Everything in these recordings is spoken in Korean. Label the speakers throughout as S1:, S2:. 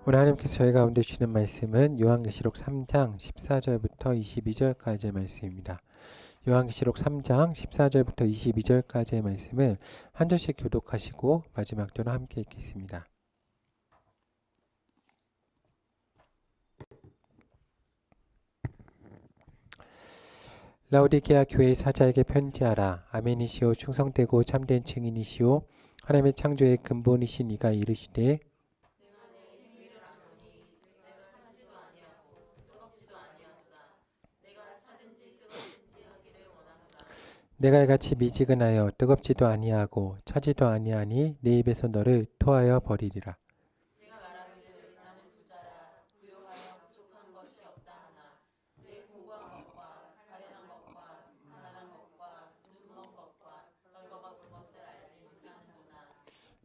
S1: 오늘 하나님께서 저희 가운데 주시는 말씀은 요한계시록 3장 14절부터 22절까지의 말씀입니다. 요한계시록 3장 14절부터 22절까지의 말씀을 한 절씩 교독하시고 마지막 절은 함께 읽겠습니다. 라오디게아 교회 사자에게 편지하라. 아멘이시오 충성되고 참된 증인이시오 하나님의 창조의 근본이신 이가 이르시되 내가 이같이 미지근하여 뜨겁지도 아니하고 차지도 아니하니 내 입에서 너를 토하여 버리리라.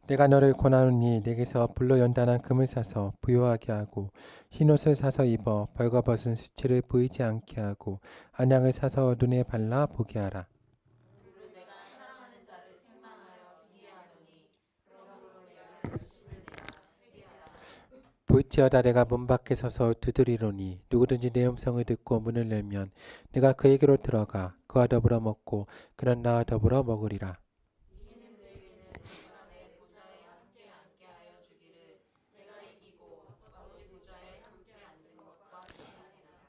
S1: 내가 너를 권하노니 내게서 불로 연단한 금을 사서 부요하게 하고 흰옷을 사서 입어 벌거벗은 수치를 보이지 않게 하고 안양을 사서 눈에 발라 보게 하라. 볼지어다 내가 문 밖에 서서 두드리노니 누구든지 내 음성을 듣고 문을 열면 내가 그에게로 들어가 그와 더불어 먹고 그는 나와 더불어 먹으리라.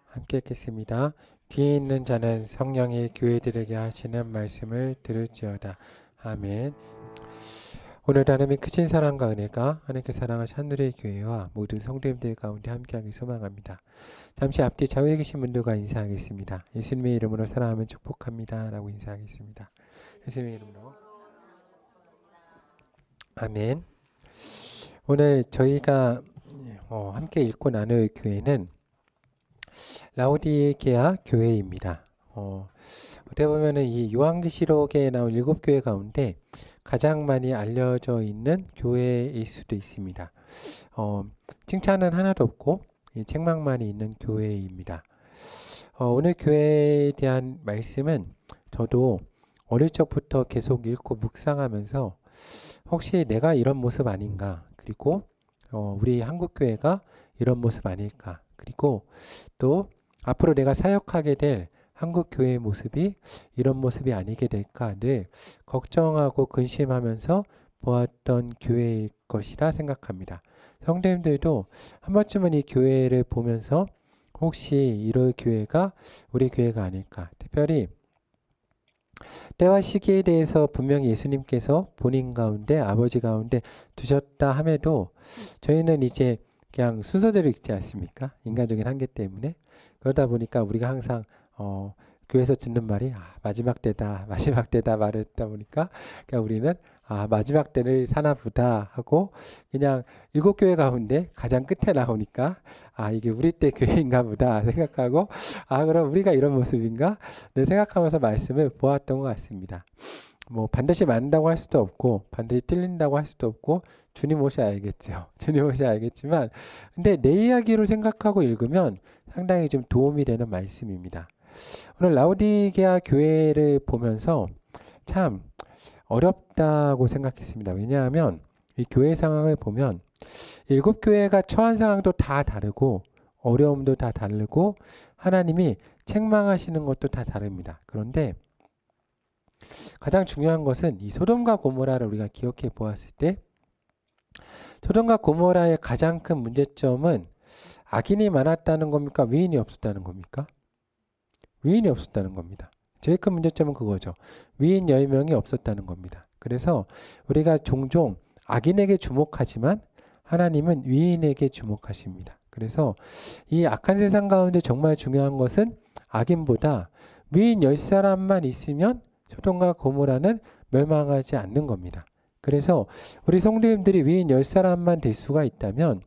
S1: 함께 읽겠습니다. 귀에 있는 자는 성령이 교회들에게 하시는 말씀을 들을지어다. 아멘. 오늘 하나님의 크신 사랑과 은혜가 하나님께 사랑하신 하늘의 교회와 모든 성도님들 가운데 함께하길 소망합니다. 잠시 앞뒤 좌우에 계신 분들과 인사하겠습니다. 예수님의 이름으로 사랑하면 축복합니다. 라고 인사하겠습니다. 예수님의 이름으로 아멘. 오늘 저희가 함께 읽고 나눌 교회는 라오디게아 교회입니다. 어떻게 보면은 이 요한계시록에 나온 7교회 가운데 가장 많이 알려져 있는 교회일 수도 있습니다. 칭찬은 하나도 없고 책망만이 있는 교회입니다. 오늘 교회에 대한 말씀은 저도 어릴 적부터 계속 읽고 묵상하면서 혹시 내가 이런 모습 아닌가, 그리고 우리 한국교회가 이런 모습 아닐까, 그리고 또 앞으로 내가 사역하게 될 한국교회의 모습이 이런 모습이 아니게 될까 늘 걱정하고 근심하면서 보았던 교회일 것이라 생각합니다. 성도님들도 한 번쯤은 이 교회를 보면서 혹시 이럴 교회가 우리 교회가 아닐까, 특별히 때와 시기에 대해서 분명히 예수님께서 본인 가운데 아버지 가운데 두셨다 함에도 저희는 이제 그냥 순서대로 읽지 않습니까? 인간적인 한계 때문에. 그러다 보니까 우리가 항상 교회에서 듣는 말이 마지막 때다 마지막 때다 말을 듣다 보니까 그냥 우리는 마지막 때를 사나 보다 하고 그냥 7교회 가운데 가장 끝에 나오니까 이게 우리 때 교회인가 보다 생각하고 그럼 우리가 이런 모습인가 생각하면서 말씀을 보았던 것 같습니다. 뭐 반드시 맞는다고 할 수도 없고 반드시 틀린다고 할 수도 없고 주님 오셔야 알겠죠. 주님 오셔야 알겠지만 근데 내 이야기로 생각하고 읽으면 상당히 좀 도움이 되는 말씀입니다. 오늘 라오디게아 교회를 보면서 참 어렵다고 생각했습니다. 왜냐하면 이 교회 상황을 보면 7교회가 처한 상황도 다 다르고 어려움도 다 다르고 하나님이 책망하시는 것도 다 다릅니다. 그런데 가장 중요한 것은 이 소돔과 고모라를 우리가 기억해 보았을 때 소돔과 고모라의 가장 큰 문제점은 악인이 많았다는 겁니까? 위인이 없었다는 겁니까? 위인이 없었다는 겁니다. 제일 큰 문제점은 그거죠. 위인 10명이 없었다는 겁니다. 그래서 우리가 종종 악인에게 주목하지만 하나님은 위인에게 주목하십니다. 그래서 이 악한 세상 가운데 정말 중요한 것은 악인보다 위인 10사람만 있으면 소돔과 고모라는 멸망하지 않는 겁니다. 그래서 우리 성도님들이 위인 10사람만 될 수가 있다면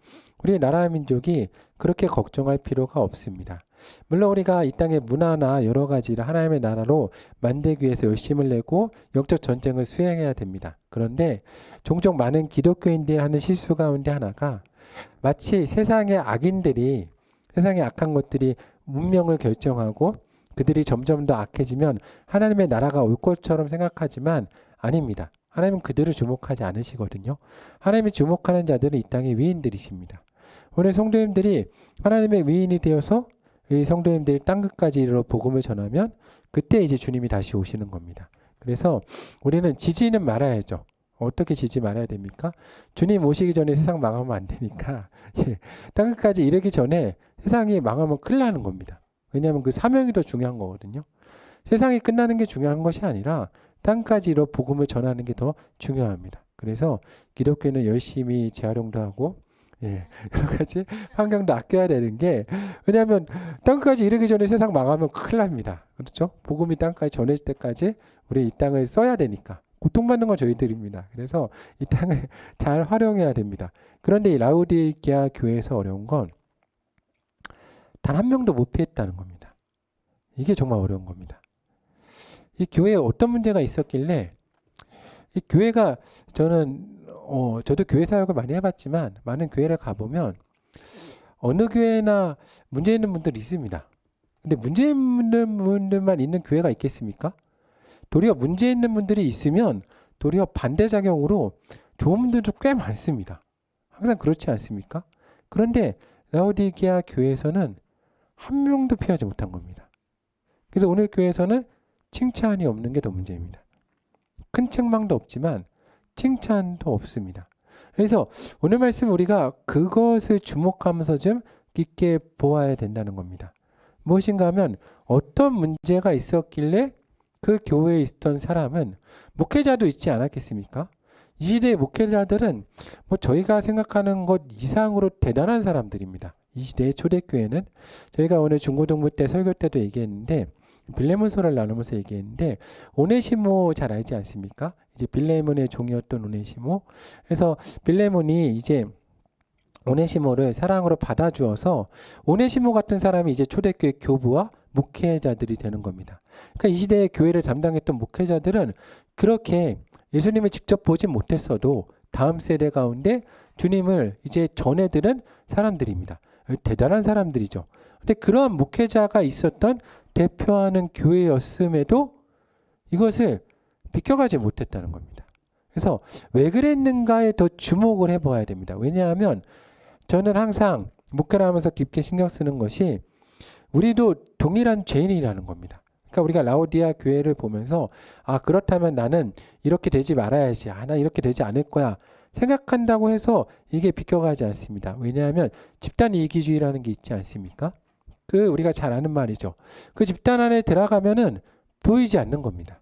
S1: 우리 나라 민족이 그렇게 걱정할 필요가 없습니다. 물론 우리가 이 땅의 문화나 여러 가지를 하나님의 나라로 만들기 위해서 열심을 내고 영적 전쟁을 수행해야 됩니다. 그런데 종종 많은 기독교인들이 하는 실수 가운데 하나가 마치 세상의 악인들이 세상의 악한 것들이 문명을 결정하고 그들이 점점 더 악해지면 하나님의 나라가 올 것처럼 생각하지만 아닙니다. 하나님은 그들을 주목하지 않으시거든요. 하나님이 주목하는 자들은 이 땅의 위인들이십니다. 오늘 성도님들이 하나님의 위인이 되어서 이 성도님들이 땅끝까지 이르러 복음을 전하면 그때 이제 주님이 다시 오시는 겁니다. 그래서 우리는 지지는 말아야죠. 어떻게 지지 말아야 됩니까? 주님 오시기 전에 세상 망하면 안 되니까 땅끝까지 이르기 전에 세상이 망하면 큰일 나는 겁니다. 왜냐하면 그 사명이 더 중요한 거거든요. 세상이 끝나는 게 중요한 것이 아니라 땅까지 이르러 복음을 전하는 게 더 중요합니다. 그래서 기독교는 열심히 재활용도 하고 여러 가지 환경도 아껴야 되는 게, 왜냐하면 땅까지 이르기 전에 세상 망하면 큰일 납니다. 그렇죠? 복음이 땅까지 전해질 때까지 우리 이 땅을 써야 되니까. 고통받는 건 저희들입니다. 그래서 이 땅을 잘 활용해야 됩니다. 그런데 이 라우디게아 교회에서 어려운 건 단 한 명도 못 피했다는 겁니다. 이게 정말 어려운 겁니다. 이 교회에 어떤 문제가 있었길래 이 교회가, 저도 교회 사역을 많이 해봤지만 많은 교회를 가보면 어느 교회나 문제 있는 분들이 있습니다. 근데 문제 있는 분들만 있는 교회가 있겠습니까? 도리어 문제 있는 분들이 있으면 도리어 반대작용으로 좋은 분들도 꽤 많습니다. 항상 그렇지 않습니까? 그런데 라우디게아 교회에서는 한 명도 피하지 못한 겁니다. 그래서 오늘 교회에서는 칭찬이 없는 게 더 문제입니다. 큰 책망도 없지만 칭찬도 없습니다. 그래서 오늘 말씀 우리가 그것을 주목하면서 좀 깊게 보아야 된다는 겁니다. 무엇인가 하면 어떤 문제가 있었길래 그 교회에 있던 사람은, 목회자도 있지 않았겠습니까? 이 시대의 목회자들은 뭐 저희가 생각하는 것 이상으로 대단한 사람들입니다. 이 시대의 초대교회는, 저희가 오늘 중고등부 때 설교 때도 얘기했는데 빌레몬서를 나누면서 얘기했는데, 오네시모 잘 알지 않습니까? 이제 빌레몬의 종이었던 오네시모. 그래서 빌레몬이 이제 오네시모를 사랑으로 받아주어서 오네시모 같은 사람이 이제 초대교회 교부와 목회자들이 되는 겁니다. 그러니까 이 시대의 교회를 담당했던 목회자들은 그렇게 예수님을 직접 보지 못했어도 다음 세대 가운데 주님을 이제 전해들은 사람들입니다. 대단한 사람들이죠. 근데 그러한 목회자가 있었던 대표하는 교회였음에도 이것을 비켜가지 못했다는 겁니다. 그래서 왜 그랬는가에 더 주목을 해봐야 됩니다. 왜냐하면 저는 항상 목회를 하면서 깊게 신경 쓰는 것이 우리도 동일한 죄인이라는 겁니다. 그러니까 우리가 라우디아 교회를 보면서 그렇다면 나는 이렇게 되지 말아야지. 난 이렇게 되지 않을 거야. 생각한다고 해서 이게 비껴가지 않습니다. 왜냐하면 집단 이기주의라는 게 있지 않습니까? 우리가 잘 아는 말이죠. 그 집단 안에 들어가면은 보이지 않는 겁니다.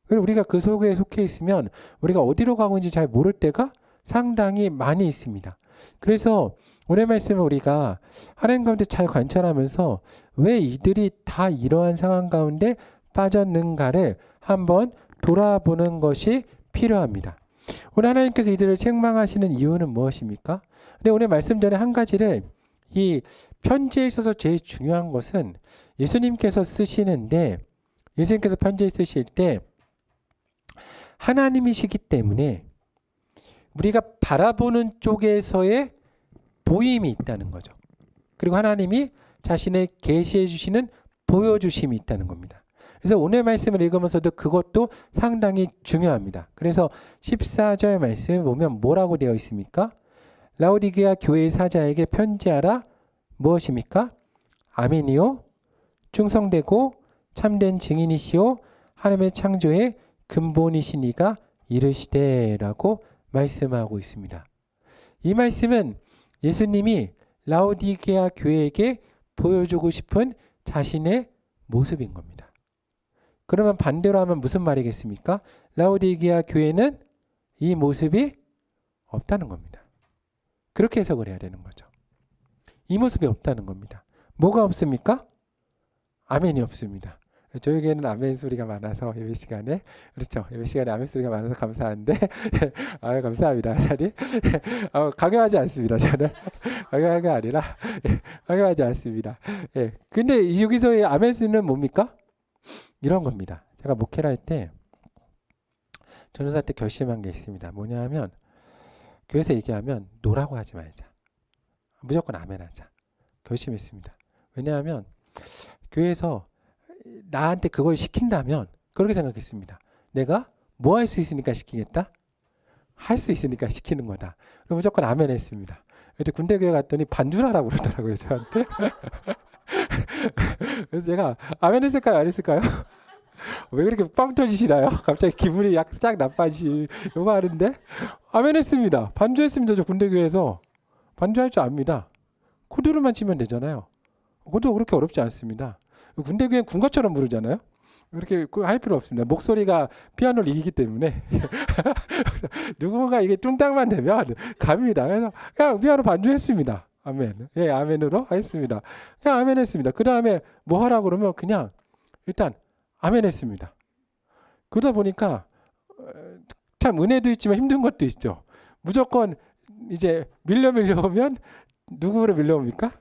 S1: 그리고 우리가 그 속에 속해 있으면 우리가 어디로 가고 있는지 잘 모를 때가 상당히 많이 있습니다. 그래서 오늘 말씀은 우리가 하나님 가운데 잘 관찰하면서 왜 이들이 다 이러한 상황 가운데 빠졌는가를 한번 돌아보는 것이 필요합니다. 오늘 하나님께서 이들을 책망하시는 이유는 무엇입니까? 근데 오늘 말씀 전에 한 가지를, 이 편지에 있어서 제일 중요한 것은 예수님께서 쓰시는데, 예수님께서 편지에 쓰실 때 하나님이시기 때문에 우리가 바라보는 쪽에서의 보임이 있다는 거죠. 그리고 하나님이 자신을 계시해 주시는 보여주심이 있다는 겁니다. 그래서 오늘 말씀을 읽으면서도 그것도 상당히 중요합니다. 그래서 14절 말씀 보면 뭐라고 되어 있습니까? 라우디게아 교회의 사자에게 편지하라. 무엇입니까? 아멘이요, 충성되고 참된 증인이시요 하나님의 창조의 근본이시니가 이르시되라고 말씀하고 있습니다. 이 말씀은 예수님이 라우디게아 교회에게 보여주고 싶은 자신의 모습인 겁니다. 그러면 반대로 하면 무슨 말이겠습니까? 라우디게아 교회는 이 모습이 없다는 겁니다. 그렇게 해석을 해야 되는 거죠. 이 모습이 없다는 겁니다. 뭐가 없습니까? 아멘이 없습니다. 저에게는 아멘 소리가 많아서 예배 시간에, 그렇죠, 예배 시간에 아멘 소리가 많아서 감사한데 감사합니다. 강요하지 않습니다. 저는 강요한 게 아니라 강요하지 않습니다. 근데 여기서의 아멘 소리는 뭡니까? 이런 겁니다. 제가 목회를 할 때 전도사 때 결심한 게 있습니다. 뭐냐 하면 교회에서 얘기하면 노라고 하지 말자. 무조건 아멘 하자. 결심했습니다. 왜냐하면 교회에서 나한테 그걸 시킨다면, 그렇게 생각했습니다. 내가 뭐 할 수 있으니까 시키겠다? 할 수 있으니까 시키는 거다. 그럼 무조건 아멘 했습니다. 그때 군대교회 갔더니 반주하라고 그러더라고요, 저한테. 그래서 제가 아멘 했을까요, 안 했을까요? 왜 그렇게 빵 터지시나요? 갑자기 기분이 약간 나빠지려고 하는데 아멘 했습니다. 반주했습니다. 저 군대교회에서. 반주할 줄 압니다. 코드로만 치면 되잖아요. 그것도 그렇게 어렵지 않습니다. 군대교회는 군가처럼 부르잖아요. 그렇게 할 필요 없습니다. 목소리가 피아노를 이기기 때문에 누군가 이게 뚱땅만 되면 갑니다. 그래서 그냥 피아노 반주했습니다. 아멘. 예, 아멘으로 하겠습니다. 그냥 아멘 했습니다. 그 다음에 뭐 하라고 그러면 그냥 일단 아멘 했습니다. 그러다 보니까 참 은혜도 있지만 힘든 것도 있죠. 무조건 이제 밀려오면 누구로 밀려옵니까?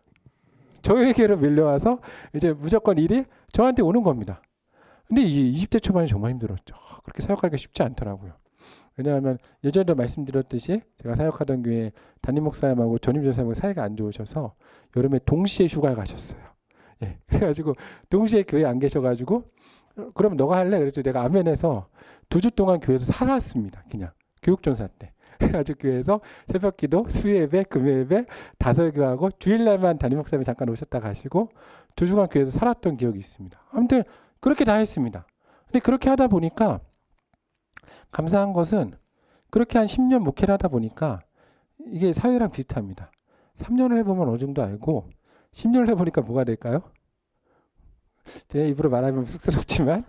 S1: 저에게로 밀려와서 이제 무조건 일이 저한테 오는 겁니다. 근데 이 20대 초반이 정말 힘들었죠. 그렇게 사역하기가 쉽지 않더라고요. 왜냐하면 예전에도 말씀드렸듯이 제가 사역하던 교회 담임 목사님하고 전임 전사님하고 사이가 안 좋으셔서 여름에 동시에 휴가를 가셨어요. 예, 그래가지고 동시에 교회에 안 계셔가지고 그럼 너가 할래? 그랬더니 내가 아멘해서 2주 동안 교회에서 살았습니다. 그냥 교육전사 때. 그래가지고 교회에서 새벽기도, 수요예배, 금요예배, 다설교하고 주일날만 담임 목사님이 잠깐 오셨다 가시고 2주간 교회에서 살았던 기억이 있습니다. 아무튼 그렇게 다 했습니다. 근데 그렇게 하다 보니까 감사한 것은 그렇게 한 10년 목회를 하다 보니까 이게 사회랑 비슷합니다. 3년을 해보면 어느 정도 알고 10년을 해보니까 뭐가 될까요? 제 입으로 말하면 쑥스럽지만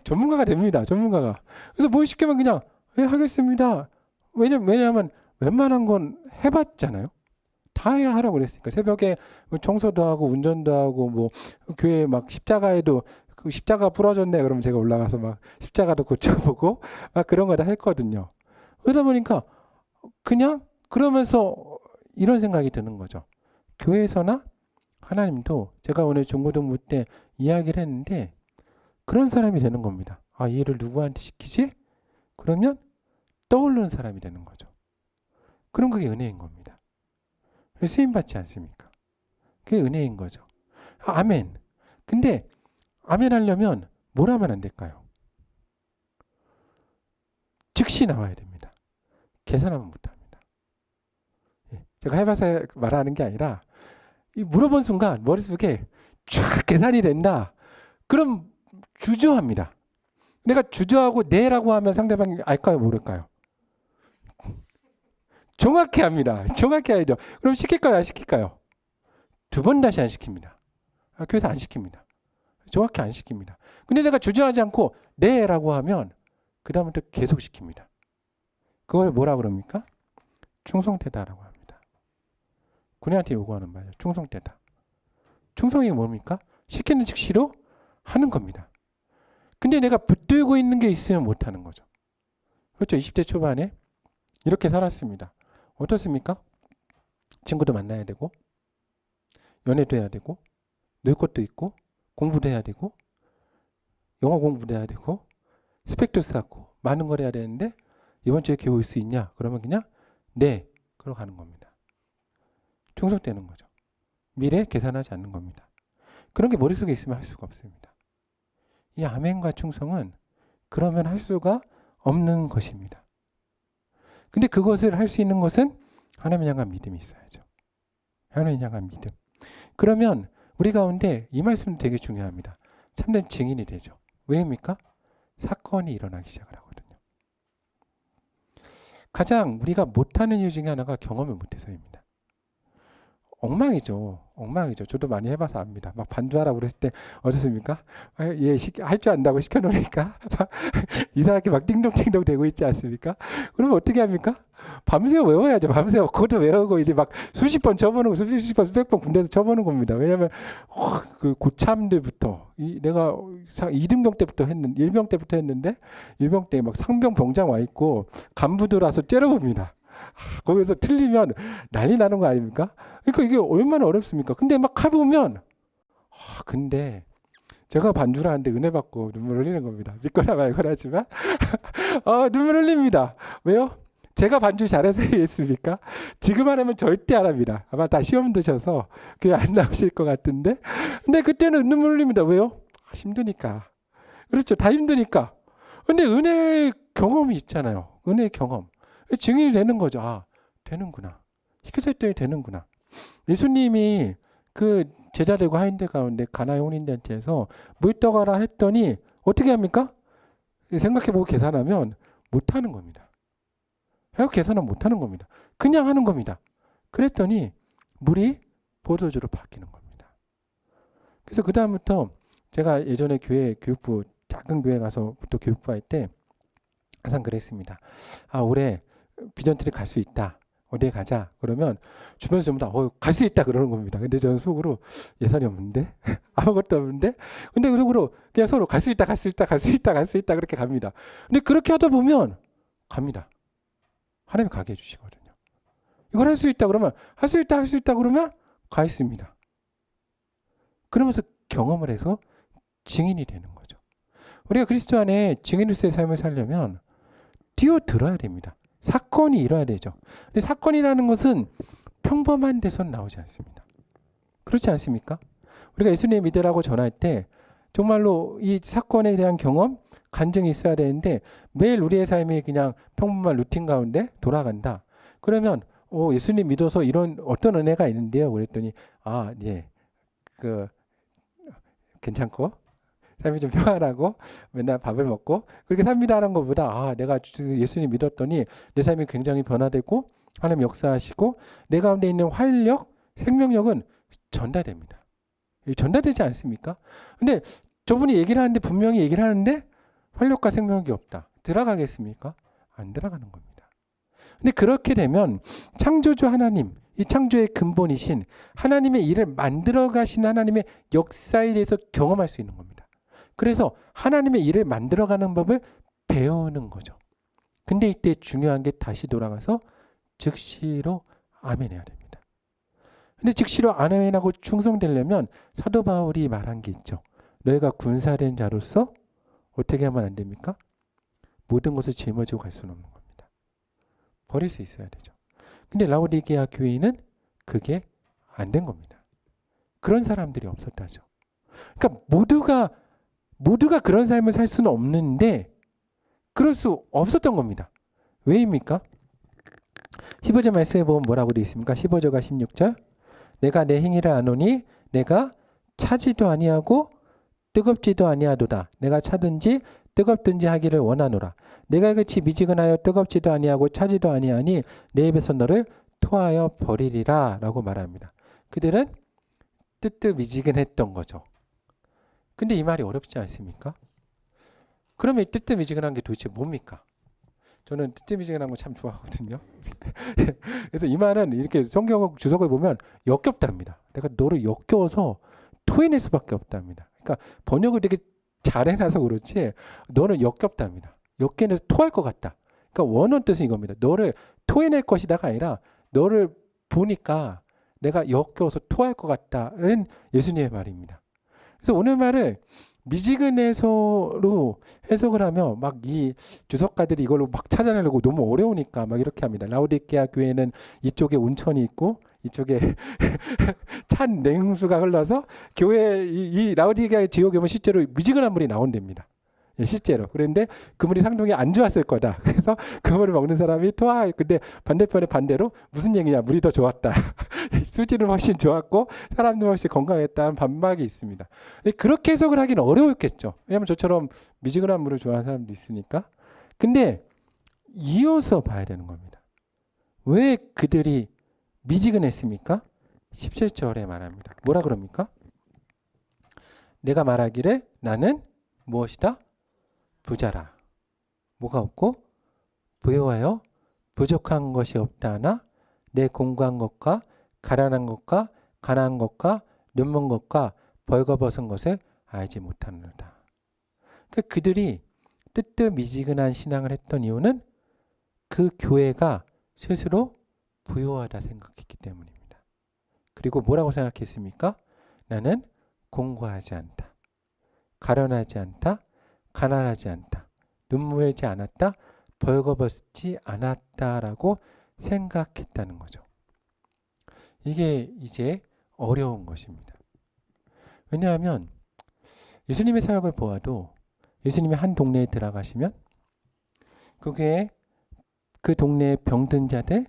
S1: 전문가가 됩니다. 전문가가. 그래서 뭘 시키면 그냥 하겠습니다. 왜냐하면 웬만한 건 해봤잖아요. 다 해야 하라고 그랬으니까. 새벽에 청소도 하고 운전도 하고 뭐 교회 막 십자가에도 그 십자가 부러졌네 그러면 제가 올라가서 막 십자가도 고쳐보고 막 그런 거 다 했거든요. 그러다 보니까 그냥 그러면서 이런 생각이 드는 거죠. 교회에서나 하나님도 제가 오늘 중고등부 때 이야기를 했는데 그런 사람이 되는 겁니다. 아, 이 일을 누구한테 시키지? 그러면 떠오르는 사람이 되는 거죠. 그럼 그게 은혜인 겁니다. 쓰임받지 않습니까? 그게 은혜인 거죠. 아멘. 근데 아멘 하려면 뭘 하면 안 될까요? 즉시 나와야 됩니다. 계산하면 못합니다. 예, 제가 해봐서 말하는 게 아니라 물어본 순간 머릿속에 쫙 계산이 된다. 그럼 주저합니다. 내가 주저하고 네라고 하면 상대방이 알까요? 모를까요? 정확히 합니다. 정확히 알죠. 그럼 시킬까요? 안 시킬까요? 2번 다시 안 시킵니다. 교회에서 안 시킵니다. 정확히 안 시킵니다. 근데 내가 주저하지 않고 네라고 하면 그 다음부터 계속 시킵니다. 그걸 뭐라 그럽니까? 충성되다라고 합니다. 군인한테 요구하는 말이에요. 충성되다. 충성이 뭡니까? 시키는 즉시로 하는 겁니다. 근데 내가 붙들고 있는 게 있으면 못하는 거죠. 그렇죠. 20대 초반에 이렇게 살았습니다. 어떻습니까? 친구도 만나야 되고 연애도 해야 되고 놀 것도 있고 공부도 해야 되고 영어 공부도 해야 되고 스펙도 쌓고 많은 걸 해야 되는데 이번 주에 교회 올 수 있냐? 그러면 그냥 네. 그러고 가는 겁니다. 충성되는 거죠. 미래 계산하지 않는 겁니다. 그런 게 머릿속에 있으면 할 수가 없습니다. 이 아멘과 충성은 그러면 할 수가 없는 것입니다. 근데 그것을 할 수 있는 것은 하나님 향한 믿음이 있어야죠. 하나님 향한 믿음. 그러면 우리 가운데 이 말씀도 되게 중요합니다. 참된 증인이 되죠. 왜입니까? 사건이 일어나기 시작을 하거든요. 가장 우리가 못하는 이유 중에 하나가 경험을 못해서입니다. 엉망이죠. 엉망이죠. 저도 많이 해봐서 압니다. 막 반주하라고 그랬을 때 어떻습니까? 예, 할 줄 안다고 시켜놓으니까 이상하게 막 띵동띵동 되고 있지 않습니까? 그러면 어떻게 합니까? 밤새워 외워야죠. 밤새워. 그것도 외우고 이제 막 수십 번 쳐보는 거, 수십 번, 수백 번 군대에서 쳐보는 겁니다. 왜냐하면 그 고참들부터 내가 2등병 때부터 했는 1병 때부터 했는데 1병 때 막 상병 병장 와 있고 간부들 와서 째려봅니다. 거기서 틀리면 난리 나는 거 아닙니까? 그러니까 이게 얼마나 어렵습니까? 근데 막 해보면 근데 제가 반주를 하는데 은혜 받고 눈물 흘리는 겁니다. 믿거나 말거나지만 눈물 흘립니다. 왜요? 제가 반주 잘해서 했습니까? 지금 하면 절대 안 합니다. 아마 다 시험 드셔서 그게 안 나오실 것 같은데 근데 그때는 눈물 흘립니다. 왜요? 힘드니까. 그렇죠. 다 힘드니까. 근데 은혜 경험이 있잖아요. 은혜의 경험. 증인이 되는 거죠. 아, 되는구나. 시켜서 했더니 되는구나. 예수님이 그 제자들과 하인들 가운데 가나의 혼인잔치에서 물 떠가라 했더니 어떻게 합니까? 생각해보고 계산하면 못하는 겁니다. 해석 계산은 못하는 겁니다. 그냥 하는 겁니다. 그랬더니 물이 포도주로 바뀌는 겁니다. 그래서 그 다음부터 제가 예전에 교회 교육부 작은 교회 가서 또 교육부 할 때 항상 그랬습니다. 아, 올해 비전트리 갈 수 있다. 어디에 가자. 그러면 주변에서 전부 다 갈 수 있다 그러는 겁니다. 근데 저는 속으로 예산이 없는데 아무것도 없는데 근데 그 속으로 그냥 서로 갈 수 있다 갈 수 있다 갈 수 있다 갈 수 있다 그렇게 갑니다. 근데 그렇게 하다 보면 갑니다. 하나님이 가게 해주시거든요. 이걸 할 수 있다 그러면 할 수 있다 할 수 있다 그러면 가 있습니다. 그러면서 경험을 해서 증인이 되는 거죠. 우리가 그리스도 안에 증인으로서의 삶을 살려면 뛰어들어야 됩니다. 사건이 일어나야 되죠. 근데 사건이라는 것은 평범한 데선 나오지 않습니다. 그렇지 않습니까? 우리가 예수님 믿으라고 전할 때 정말로 이 사건에 대한 경험, 간증이 있어야 되는데 매일 우리의 삶이 그냥 평범한 루틴 가운데 돌아간다. 그러면 예수님 믿어서 이런 어떤 은혜가 있는데요. 그랬더니 아, 예. 괜찮고 삶이 좀 평안하고 맨날 밥을 먹고 그렇게 삽니다라는 것보다 아, 내가 예수님 믿었더니 내 삶이 굉장히 변화되고 하나님 역사하시고 내 가운데 있는 활력, 생명력은 전달됩니다. 전달되지 않습니까? 근데 저분이 얘기를 하는데 분명히 얘기를 하는데 활력과 생명력이 없다. 들어가겠습니까? 안 들어가는 겁니다. 근데 그렇게 되면 창조주 하나님, 이 창조의 근본이신 하나님의 일을 만들어 가신 하나님의 역사에 대해서 경험할 수 있는 겁니다. 그래서 하나님의 일을 만들어가는 법을 배우는 거죠. 근데 이때 중요한 게 다시 돌아가서 즉시로 아멘해야 됩니다. 근데 즉시로 아멘하고 충성되려면 사도 바울이 말한 게 있죠. 너희가 군사된 자로서 어떻게 하면 안 됩니까? 모든 것을 짊어지고 갈 수는 없는 겁니다. 버릴 수 있어야 되죠. 근데 라오디게아 교회는 그게 안 된 겁니다. 그런 사람들이 없었다죠. 그러니까 모두가 그런 삶을 살 수는 없는데 그럴 수 없었던 겁니다. 왜입니까? 15절 말씀에 보면 뭐라고 되어 있습니까? 15절과 16절 내가 내 행위를 아노니 내가 차지도 아니하고 뜨겁지도 아니하도다. 내가 차든지 뜨겁든지 하기를 원하노라. 내가 그치 미지근하여 뜨겁지도 아니하고 차지도 아니하니 내 입에서 너를 토하여 버리리라 라고 말합니다. 그들은 뜨뜻미지근했던 거죠. 근데 이 말이 어렵지 않습니까? 그러면 이 뜨뜻미지근한 게 도대체 뭡니까? 저는 뜨뜻미지근한 거 참 좋아하거든요. 그래서 이 말은 이렇게 성경 주석을 보면 역겹답니다. 내가 너를 역겨워서 토해낼 수밖에 없답니다. 그러니까 번역을 되게 잘 해놔서 그렇지 너는 역겹답니다. 역겨내서 토할 것 같다. 그러니까 원어원 뜻은 이겁니다. 너를 토해낼 것이다가 아니라 너를 보니까 내가 역겨워서 토할 것 같다는 예수님의 말입니다. 그래서 오늘 말을 미지근해서로 해석을 하면 막 이 주석가들이 이걸로 막 찾아내려고 너무 어려우니까 막 이렇게 합니다. 라오디게아 교회는 이쪽에 온천이 있고 이쪽에 찬 냉수가 흘러서 교회 이 라오디게아 지역에 오면 실제로 미지근한 물이 나온답니다. 예, 실제로. 그런데 그 물이 상당히 안 좋았을 거다. 그래서 그 물을 먹는 사람이 토하. 근데 반대편에 반대로 무슨 얘기냐? 물이 더 좋았다. 수질은 훨씬 좋았고 사람도 훨씬 건강했다는 반박이 있습니다. 그렇게 해석을 하기는 어려웠겠죠. 왜냐하면 저처럼 미지근한 물을 좋아하는 사람도 있으니까. 근데 이어서 봐야 되는 겁니다. 왜 그들이 미지근했습니까? 17절에 말합니다. 뭐라 그럽니까? 내가 말하기를 나는 무엇이다? 부자라. 뭐가 없고? 부요하여 부족한 것이 없다 하나 내 공고한 것과 가난한 것과 가난한 것과 눈먼 것과 벌거벗은 것을 알지 못하느라. 그러니까 그들이 뜨뜻미지근한 신앙을 했던 이유는 그 교회가 스스로 부요하다 생각했기 때문입니다. 그리고 뭐라고 생각했습니까? 나는 공고하지 않다. 가련하지 않다. 가난하지 않다. 눈물지 않았다. 벌거벗지 않았다라고 생각했다는 거죠. 이게 이제 어려운 것입니다. 왜냐하면 예수님의 사역을 보아도 예수님이 한 동네에 들어가시면 그게 그 동네에 병든 자들,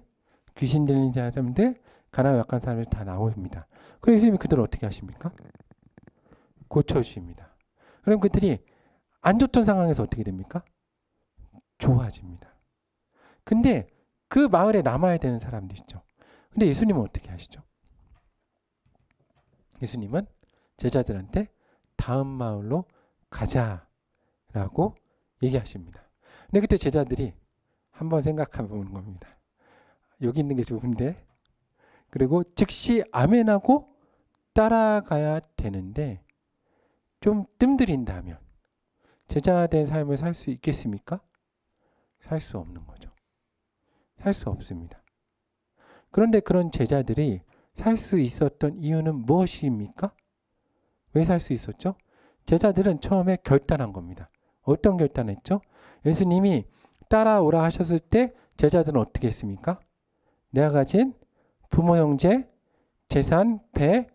S1: 귀신 들린 사람들, 가난하고 약한 사람들 다 나옵니다. 그래서 예수님이 그들을 어떻게 하십니까? 고쳐주십니다. 그럼 그들이 안 좋던 상황에서 어떻게 됩니까? 좋아집니다. 근데 그 마을에 남아야 되는 사람도 있죠. 근데 예수님은 어떻게 하시죠? 예수님은 제자들한테 다음 마을로 가자라고 얘기하십니다. 근데 그때 제자들이 한번 생각해 보는 겁니다. 여기 있는 게 좋은데, 그리고 즉시 아멘하고 따라가야 되는데 좀 뜸들인다면 제자된 삶을 살 수 있겠습니까? 살 수 없는 거죠. 살 수 없습니다. 그런데 그런 제자들이 살 수 있었던 이유는 무엇입니까? 왜 살 수 있었죠? 제자들은 처음에 결단한 겁니다. 어떤 결단을 했죠? 예수님이 따라오라 하셨을 때 제자들은 어떻게 했습니까? 내가 가진 부모, 형제, 재산, 배,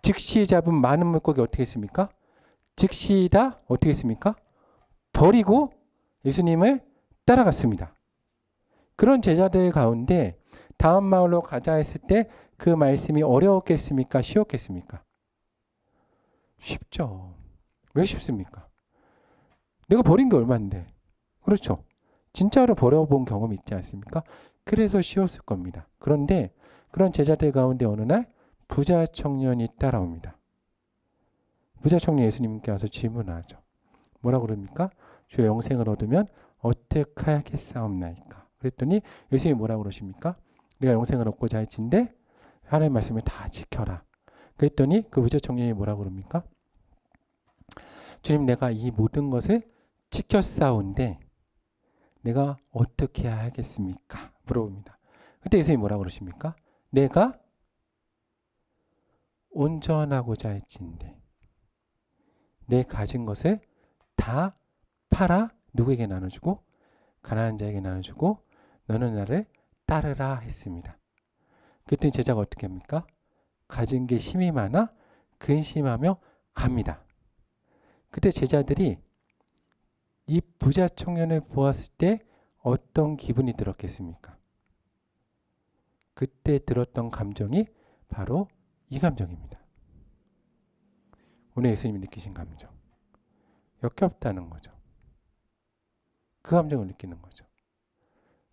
S1: 즉시 잡은 많은 물고기 어떻게 했습니까? 즉시 다 어떻게 했습니까? 버리고 예수님을 따라갔습니다. 그런 제자들 가운데 다음 마을로 가자 했을 때 그 말씀이 어려웠겠습니까? 쉬웠겠습니까? 쉽죠. 왜 쉽습니까? 내가 버린 게 얼마인데. 그렇죠. 진짜로 버려본 경험이 있지 않습니까? 그래서 쉬웠을 겁니다. 그런데 그런 제자들 가운데 어느 날 부자 청년이 따라옵니다. 부자 청년 예수님께 와서 질문하죠. 뭐라고 그럽니까? 주의 영생을 얻으면 어떻게 하겠사옵나이까? 그랬더니 예수님이 뭐라고 그러십니까? 네가 영생을 얻고자 할진대 하나님의 말씀을 다 지켜라. 그랬더니 그 부자 청년이 뭐라고 그럽니까? 주님, 내가 이 모든 것을 지켰사온데 내가 어떻게 해야 하겠습니까? 물어봅니다. 그때 예수님이 뭐라고 그러십니까? 내가 온전하고자 할진대 내 가진 것을 다 팔아 누구에게 나눠주고 가난한 자에게 나눠주고 너는 나를 따르라 했습니다. 그랬더니 제자가 어떻게 합니까? 가진 게 힘이 많아 근심하며 갑니다. 그때 제자들이 이 부자 청년을 보았을 때 어떤 기분이 들었겠습니까? 그때 들었던 감정이 바로 이 감정입니다. 오늘 예수님이 느끼신 감정. 역겹다는 거죠. 그 감정을 느끼는 거죠.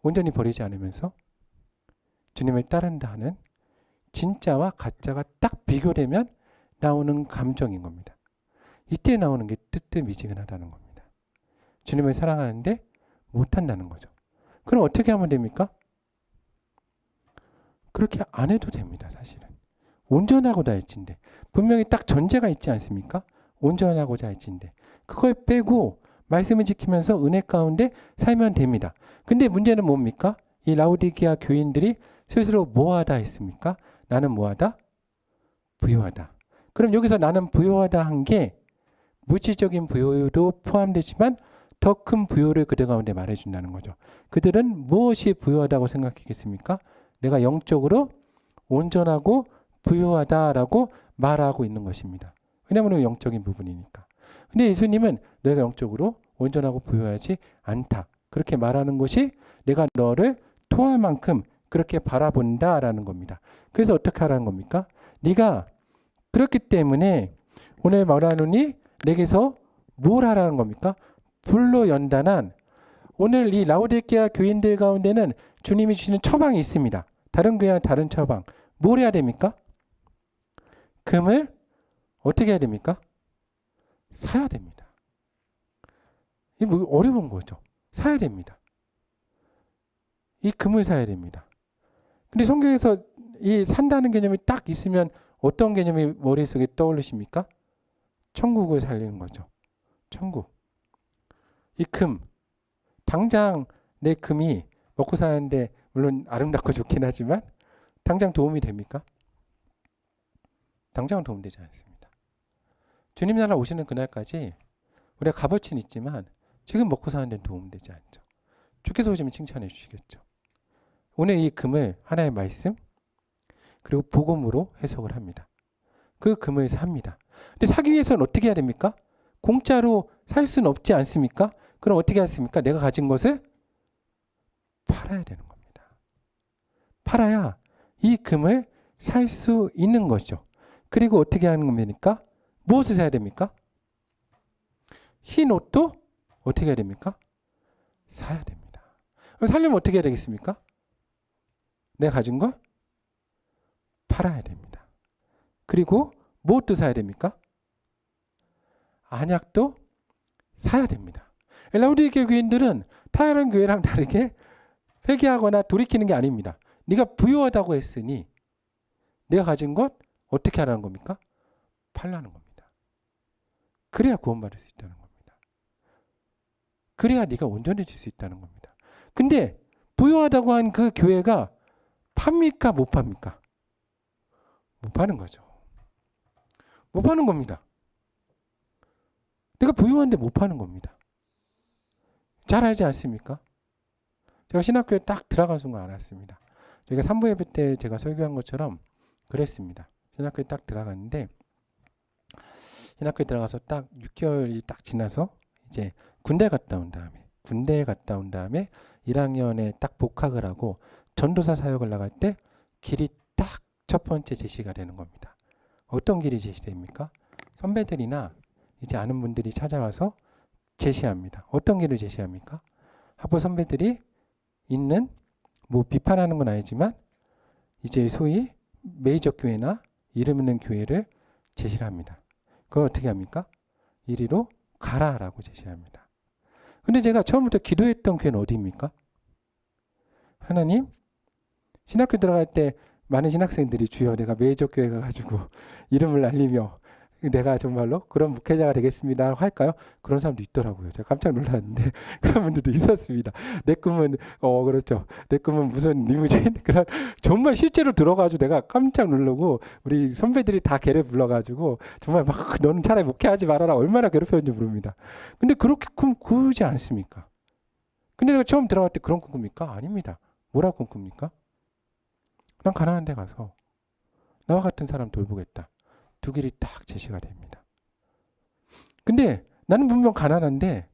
S1: 온전히 버리지 않으면서 주님을 따른다 하는 진짜와 가짜가 딱 비교되면 나오는 감정인 겁니다. 이때 나오는 게 뜨뜻미지근하다는 겁니다. 주님을 사랑하는데 못한다는 거죠. 그럼 어떻게 하면 됩니까? 그렇게 안 해도 됩니다. 사실은. 온전하고자 할진대. 분명히 딱 전제가 있지 않습니까? 온전하고자 할진대. 그걸 빼고 말씀을 지키면서 은혜 가운데 살면 됩니다. 근데 문제는 뭡니까? 이 라오디게아 교인들이 스스로 뭐하다 했습니까? 나는 뭐하다? 부요하다. 그럼 여기서 나는 부요하다 한 게 물질적인 부요도 포함되지만 더 큰 부요를 그들 가운데 말해준다는 거죠. 그들은 무엇이 부요하다고 생각했겠습니까? 내가 영적으로 온전하고 부요하다라고 말하고 있는 것입니다. 왜냐하면 영적인 부분이니까. 근데 예수님은 내가 영적으로 온전하고 부요하지 않다. 그렇게 말하는 것이 내가 너를 토할 만큼 그렇게 바라본다라는 겁니다. 그래서 어떻게 하라는 겁니까? 네가 그렇기 때문에 오늘 말하노니 내게서 뭘 하라는 겁니까? 불로 연단한 오늘 이 라오디게아 교인들 가운데는 주님이 주시는 처방이 있습니다. 다른 교회와 다른 처방. 뭘 해야 됩니까? 금을 어떻게 해야 됩니까? 사야 됩니다. 이게 뭐 어려운 거죠. 사야 됩니다. 이 금을 사야 됩니다. 근데 성경에서 이 산다는 개념이 딱 있으면 어떤 개념이 머릿속에 떠오르십니까? 천국을 살리는 거죠. 천국. 이 금. 당장 내 금이 먹고 사는데 물론 아름답고 좋긴 하지만 당장 도움이 됩니까? 당장은 도움되지 않습니다. 주님 나라 오시는 그날까지 우리가 값어치는 있지만 지금 먹고 사는 데는 도움되지 않죠. 주께서 오시면 칭찬해 주시겠죠. 오늘 이 금을 하나의 말씀 그리고 복음으로 해석을 합니다. 그 금을 삽니다. 근데 사기 위해서는 어떻게 해야 됩니까? 공짜로 살 수는 없지 않습니까? 그럼 어떻게 하십니까? 내가 가진 것을 팔아야 되는 겁니다. 팔아야 이 금을 살 수 있는 거죠. 그리고 어떻게 하는 겁니까? 무엇을 사야 됩니까? 흰 옷도 어떻게 해야 됩니까? 사야 됩니다. 그럼 살려면 어떻게 해야 되겠습니까? 내가 가진 걸 팔아야 됩니다. 그리고 무엇도 사야 됩니까? 안약도 사야 됩니다. 라우디게 교인들은 다른 교회랑 다르게 회개하거나 돌이키는 게 아닙니다. 네가 부유하다고 했으니 내가 가진 것 어떻게 하라는 겁니까? 팔라는 겁니다. 그래야 구원받을 수 있다는 겁니다. 그래야 네가 온전해질 수 있다는 겁니다. 근데 부유하다고 한 그 교회가 팝니까? 못 팝니까? 못 파는 거죠. 못 파는 겁니다. 내가 부유한데 못 파는 겁니다. 잘 알지 않습니까? 제가 신학교에 딱 들어간 순간 알았습니다. 저희가 3부 예배 때 제가 설교한 것처럼 그랬습니다. 신학교에 딱 들어갔는데 신학교에 들어가서 딱 6개월이 딱 지나서 이제 군대에 갔다 온 다음에 1학년에 딱 복학을 하고 전도사 사역을 나갈 때 길이 딱 첫 번째 제시가 되는 겁니다. 어떤 길이 제시됩니까? 선배들이나 이제 아는 분들이 찾아와서 제시합니다. 어떤 길을 제시합니까? 학부 선배들이 있는 뭐 비판하는 건 아니지만 이제 소위 메이저 교회나 이름 있는 교회를 제시를 합니다. 그걸 어떻게 합니까? 이리로 가라라고 제시합니다. 근데 제가 처음부터 기도했던 교회는 어디입니까? 하나님, 신학교 들어갈 때 많은 신학생들이 주여 내가 메이저 교회 가가지고 이름을 날리며 내가 정말로 그런 목회자가 되겠습니다 할까요? 그런 사람도 있더라고요. 제가 깜짝 놀랐는데 그런 분들도 있었습니다. 내 꿈은 그렇죠. 내 꿈은 무슨 리무진 그런 정말 실제로 들어가지고 내가 깜짝 놀라고 우리 선배들이 다 걔를 불러가지고 정말 막 너는 차라리 목회하지 말아라 얼마나 괴롭혔는지 모릅니다. 근데 그렇게 꿈 꾸지 않습니까? 근데 내가 처음 들어갈 때 그런 꿈 꿉니까? 아닙니다. 뭐라고 꿈 꿉니까? 난 가난한 데 가서 나와 같은 사람 돌보겠다. 두 길이 딱 제시가 됩니다. 근데 나는 분명 가난한데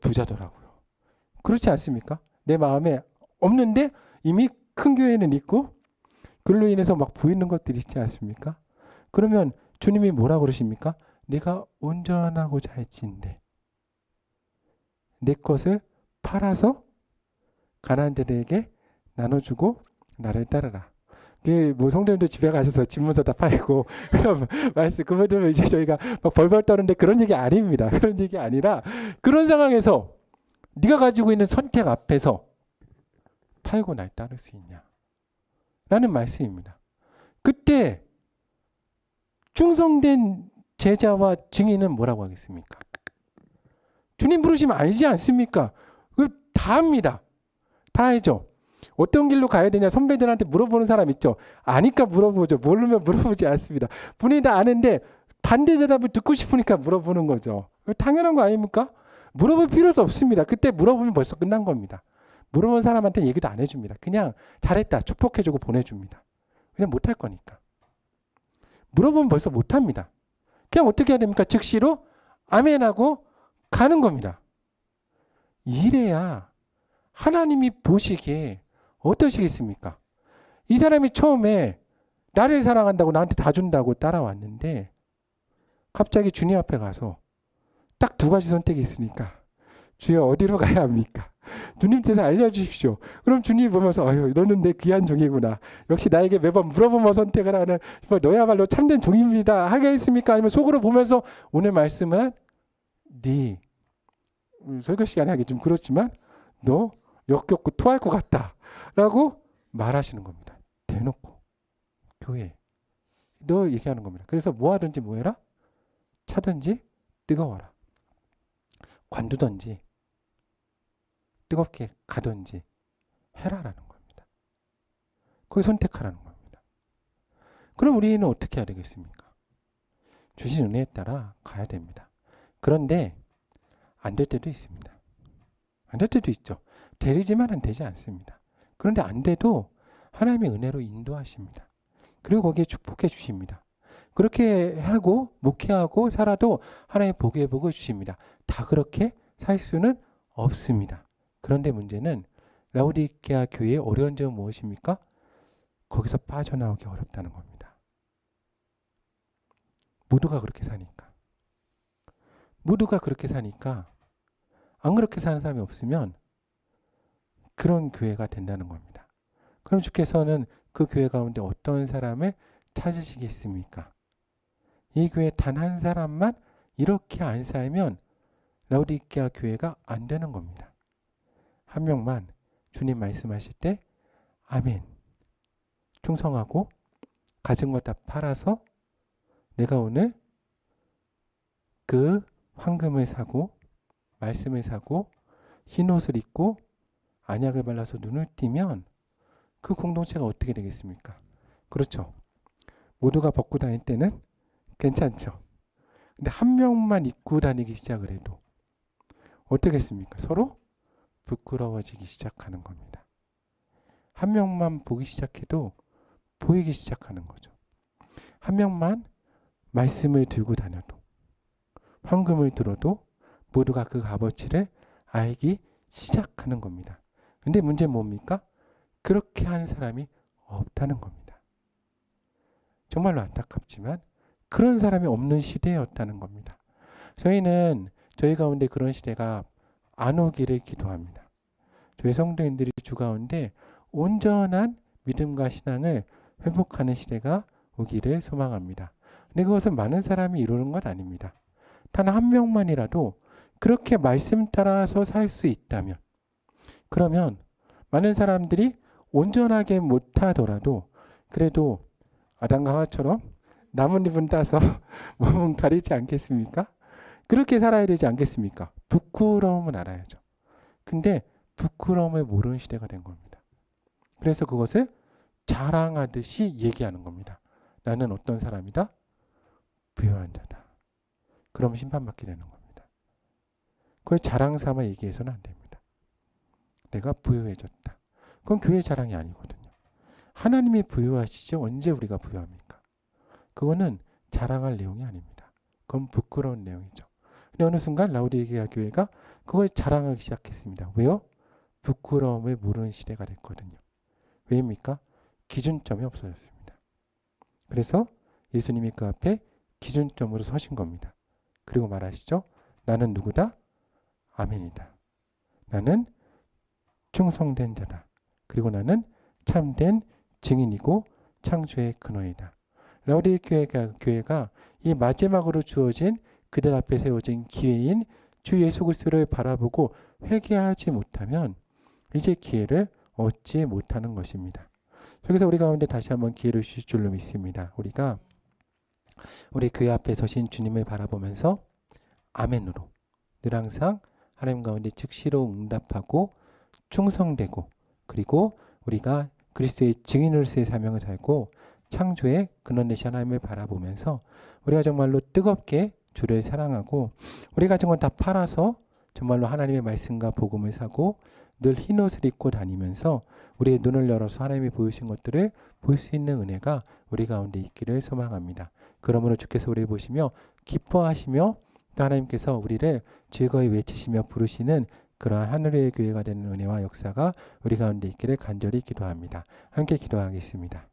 S1: 부자더라고요. 그렇지 않습니까? 내 마음에 없는데 이미 큰 교회는 있고 그걸로 인해서 막 보이는 것들이 있지 않습니까? 그러면 주님이 뭐라고 그러십니까? 네가 온전하고자 할진대 내 것을 팔아서 가난한 자들에게 나눠주고 나를 따르라. 뭐 성도님도 집에 가셔서 집문서 다 팔고 그럼 말씀 그분들은 이제 저희가 막 벌벌 떠는데 그런 얘기 아닙니다. 그런 얘기 아니라 그런 상황에서 네가 가지고 있는 선택 앞에서 팔고 날 따를 수 있냐 라는 말씀입니다. 그때 충성된 제자와 증인은 뭐라고 하겠습니까? 주님 부르시면 알지 않습니까? 그걸 다 합니다. 다 알죠. 어떤 길로 가야 되냐 선배들한테 물어보는 사람 있죠. 아니까 물어보죠. 모르면 물어보지 않습니다. 본인이 다 아는데 반대 대답을 듣고 싶으니까 물어보는 거죠. 당연한 거 아닙니까? 물어볼 필요도 없습니다. 그때 물어보면 벌써 끝난 겁니다. 물어본 사람한테 얘기도 안 해줍니다. 그냥 잘했다 축복해주고 보내줍니다. 그냥 못할 거니까. 물어보면 벌써 못합니다. 그냥 어떻게 해야 됩니까? 즉시로 아멘하고 가는 겁니다. 이래야 하나님이 보시기에 어떠시겠습니까? 이 사람이 처음에 나를 사랑한다고 나한테 다 준다고 따라왔는데 갑자기 주님 앞에 가서 딱 두 가지 선택이 있으니까 주여 어디로 가야 합니까? 주님 뜻을 알려주십시오. 그럼 주님이 보면서 너는 내 귀한 종이구나. 역시 나에게 매번 물어보며 선택을 하는 너야말로 참된 종입니다. 하겠습니까? 아니면 속으로 보면서 오늘 말씀은 네 설교 시간에 하기 좀 그렇지만 너 역겹고 토할 것 같다 라고 말하시는 겁니다. 대놓고 교회에 너 얘기하는 겁니다. 그래서 뭐 하든지 뭐 해라? 차든지 뜨거워라. 관두든지 뜨겁게 가든지 해라라는 겁니다. 거기 선택하라는 겁니다. 그럼 우리는 어떻게 해야 되겠습니까? 주신 은혜에 따라 가야 됩니다. 그런데 안 될 때도 있습니다. 안 될 때도 있죠. 되지만은 되지 않습니다. 그런데 안 돼도 하나님의 은혜로 인도하십니다. 그리고 거기에 축복해 주십니다. 그렇게 하고 목회하고 살아도 하나님의 복의 복을 주십니다. 다 그렇게 살 수는 없습니다. 그런데 문제는 라오디게아 교회의 어려운 점은 무엇입니까? 거기서 빠져나오기 어렵다는 겁니다. 모두가 그렇게 사니까. 모두가 그렇게 사니까 안 그렇게 사는 사람이 없으면 그런 교회가 된다는 겁니다. 그럼 주께서는 그 교회 가운데 어떤 사람을 찾으시겠습니까? 이 교회 단 한 사람만 이렇게 안 살면 라오디게아 교회가 안 되는 겁니다. 한 명만 주님 말씀하실 때 아멘 충성하고 가진 것 다 팔아서 내가 오늘 그 황금을 사고 말씀을 사고 흰 옷을 입고 안약을 발라서 눈을 띄면 그 공동체가 어떻게 되겠습니까? 그렇죠. 모두가 벗고 다닐 때는 괜찮죠. 근데 한 명만 입고 다니기 시작을 해도 어떻겠습니까? 서로 부끄러워지기 시작하는 겁니다. 한 명만 보기 시작해도 보이기 시작하는 거죠. 한 명만 말씀을 들고 다녀도 황금을 들어도 모두가 그 값어치를 알기 시작하는 겁니다. 근데 문제는 뭡니까? 그렇게 하는 사람이 없다는 겁니다. 정말로 안타깝지만 그런 사람이 없는 시대였다는 겁니다. 저희는 저희 가운데 그런 시대가 안 오기를 기도합니다. 저희 성도님들이 주 가운데 온전한 믿음과 신앙을 회복하는 시대가 오기를 소망합니다. 근데 그것은 많은 사람이 이루는 건 아닙니다. 단 한 명만이라도 그렇게 말씀 따라서 살 수 있다면 그러면 많은 사람들이 온전하게 못하더라도 그래도 아담과 하와처럼 나뭇잎은 따서 몸은 가리지 않겠습니까? 그렇게 살아야 되지 않겠습니까? 부끄러움은 알아야죠. 근데 부끄러움을 모르는 시대가 된 겁니다. 그래서 그것을 자랑하듯이 얘기하는 겁니다. 나는 어떤 사람이다? 부유한 자다. 그럼 심판받게 되는 겁니다. 그걸 자랑 삼아 얘기해서는 안 됩니다. 내가 부유해졌다. 그건 교회 자랑이 아니거든요. 하나님이 부유하시지 언제 우리가 부유합니까? 그거는 자랑할 내용이 아닙니다. 그건 부끄러운 내용이죠. 근데 어느 순간 라오디게아 교회가 그걸 자랑하기 시작했습니다. 왜요? 부끄러움을 모르는 시대가 됐거든요. 왜입니까? 기준점이 없어졌습니다. 그래서 예수님이 그 앞에 기준점으로 서신 겁니다. 그리고 말하시죠. 나는 누구다? 아멘이다. 나는 충성된 자다. 그리고 나는 참된 증인이고 창조의 근원이다. 라오디게아 교회가 이 마지막으로 주어진 그들 앞에 세워진 기회인 주 예수 그리스도를 바라보고 회개하지 못하면 이제 기회를 얻지 못하는 것입니다. 여기서 우리 가운데 다시 한번 기회를 주실 줄로 믿습니다. 우리가 우리 교회 앞에 서신 주님을 바라보면서 아멘으로 늘 항상 하나님 가운데 즉시로 응답하고 충성되고 그리고 우리가 그리스도의 증인으로서의 사명을 살고 창조의 근원 되신 하나님을 바라보면서 우리가 정말로 뜨겁게 주를 사랑하고 우리 가진 건 다 팔아서 정말로 하나님의 말씀과 복음을 사고 늘 흰옷을 입고 다니면서 우리의 눈을 열어서 하나님이 보여주신 것들을 볼 수 있는 은혜가 우리 가운데 있기를 소망합니다. 그러므로 주께서 우리를 보시며 기뻐하시며 또 하나님께서 우리를 즐거이 외치시며 부르시는 그러한 하늘의 교회가 되는 은혜와 역사가 우리 가운데 있기를 간절히 기도합니다. 함께 기도하겠습니다.